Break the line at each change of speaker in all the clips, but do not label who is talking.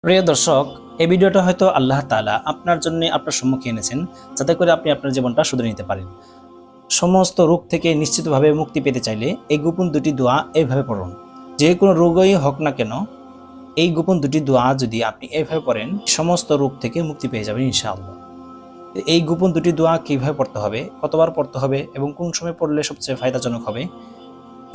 প্রিয় দর্শক, এই ভিডিওটা হয়তো আল্লাহ তাআলা আপনার জন্য আপনার সম্মুখে এনেছেন যাতে করে আপনি আপনার জীবনটা শুধরে নিতে পারেন। সমস্ত রোগ থেকে নিশ্চিতভাবে মুক্তি পেতে চাইলে এই গোপন দুটি দোয়া এইভাবে পড়ুন। যে কোনো রোগই হোক না কেন, এই গোপন দুটি দোয়া যদি আপনি এইভাবে পড়েন, সমস্ত রোগ থেকে মুক্তি পেয়ে যাবেন ইনশাআল্লাহ। এই গোপন দুটি দোয়া কিভাবে পড়তে হবে, কতবার পড়তে হবে এবং কোন সময় পড়লে সবচেয়ে ফায়দাজনক হবে,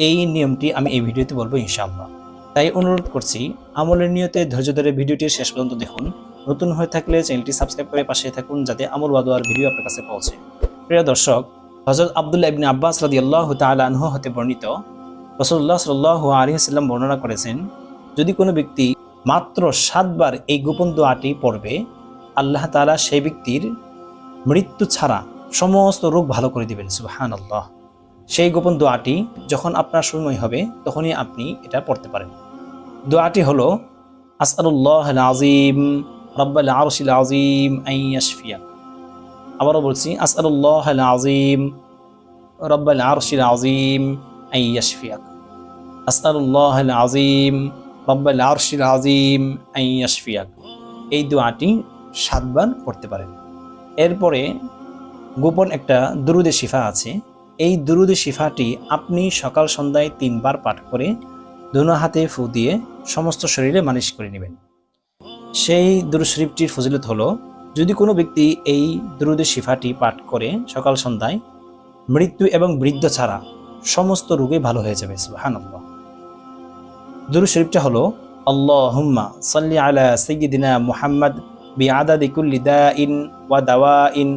এই নিয়মটি আমি এই ভিডিওতে বলবো ইনশাআল্লাহ। তাই অনুরোধ করছি, আমলের নিয়তে ধৈর্য ধরে ভিডিওটি শেষ পর্যন্ত দেখুন। নতুন হয়ে থাকলে চ্যানেলটি সাবস্ক্রাইব করে পাশে থাকুন যাতে আমল বা দোয়ার ভিডিও আপনার কাছে পৌঁছে। প্রিয় দর্শক, হযরত আব্দুল্লাহ ইবনে আব্বাস রাদিয়াল্লাহু তাআলা আনহু হতে বর্ণিত, রাসূলুল্লাহ সাল্লাল্লাহু আলাইহি ওয়াসাল্লাম বর্ণনা করেছেন, যদি কোনো ব্যক্তি মাত্র 7 বার এই গোপন দোয়াটি পড়বে, আল্লাহ তাআলা সেই ব্যক্তির মৃত্যু ছাড়া সমস্ত রোগ ভালো করে দিবেন। সুবহানাল্লাহ। সেই গোপন দোয়াটি যখন আপনার সময় হবে তখনই আপনি এটা পড়তে পারেন। দোয়াটি হলো, আসআলুল্লাহাল আযীম রাব্বাল আরশিল আযীম আন ইয়াশফিয়াক। আবারও বলছি, আসআলুল্লাহাল আযীম রাব্বাল আরশিল আযীম আন ইয়াশফিয়াক। আসআলুল্লাহাল আযীম রাব্বাল আরশিল আযীম আন ইয়াশফিয়াক। এই দোয়াটি 7 বার পড়তে পারেন। এরপরে গোপন একটা দুরুদে শিফা আছে। এই দুরুদে শিফাটি আপনি সকাল সন্ধ্যায় 3 বার পাঠ করে দুনো হাতে ফু দিয়ে সমস্ত শরীরে মালিশ করে নেবেন। সেই দুরূদ শরীফটির ফজিলত হলো, যদি কোনো ব্যক্তি এই দুরুদে শিফাটি পাঠ করে সকাল সন্ধ্যায়, মৃত্যু এবং বৃদ্ধ ছাড়া সমস্ত রোগে ভালো হয়ে যাবে। সুবহানাল্লাহ। দুরূদ শরীফটা হলো, আল্লাহুম্মা সাল্লি আলা সাইয়্যিদিনা মুহাম্মাদ বিআদাদি কুল্লি দাইন ওয়া দাওয়াইন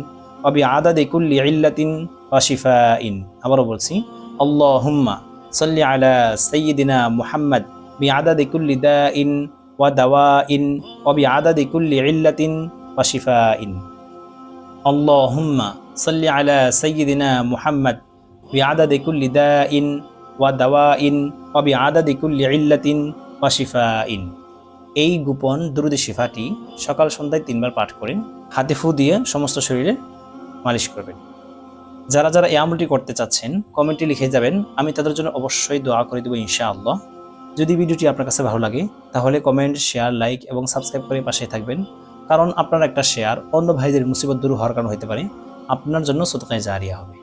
ওয়া বিআদাদি কুল্লি ইল্লাতিন ওয়া শিফাইন। আবারও বলছি, আল্লাহুম্মা সাল্লি আলা সাইয়্যিদিনা মুহাম্মাদ বিআদাদি কুল্লি দাইন ওয়া দাওয়াইন ওয়া বিআদাদি কুল্লি ইল্লাতিন ওয়া শিফাইন। আল্লাহুম্মা সাল্লি আলা সাইয়্যিদিনা মুহাম্মাদ বিআদাদি কুল্লি দাইন ওয়া দাওয়াইন ওয়া বিআদাদি কুল্লি ইল্লাতিন ওয়া শিফাইন। এই গোপন দুরূদ শিফাটি সকাল সন্ধ্যায় 3 বার পাঠ করে হাতে ফু দিয়ে সমস্ত শরীরে মালিশ করবেন। যারা যারা এই আমলটি করতে চাচ্ছেন কমেন্টে লিখে যাবেন, আমি তাদের জন্য অবশ্যই দোয়া করে দেব ইনশাআল্লাহ। যদি ভিডিওটি আপনার কাছে ভালো লাগে তাহলে কমেন্ট, শেয়ার, লাইক এবং সাবস্ক্রাইব করে পাশে থাকবেন, কারণ আপনার একটা শেয়ার অন্য ভাইদের মুসিবত দূর হওয়ার কারণ হতে পারে, আপনার জন্য সদকায়ে জারিয়া হবে।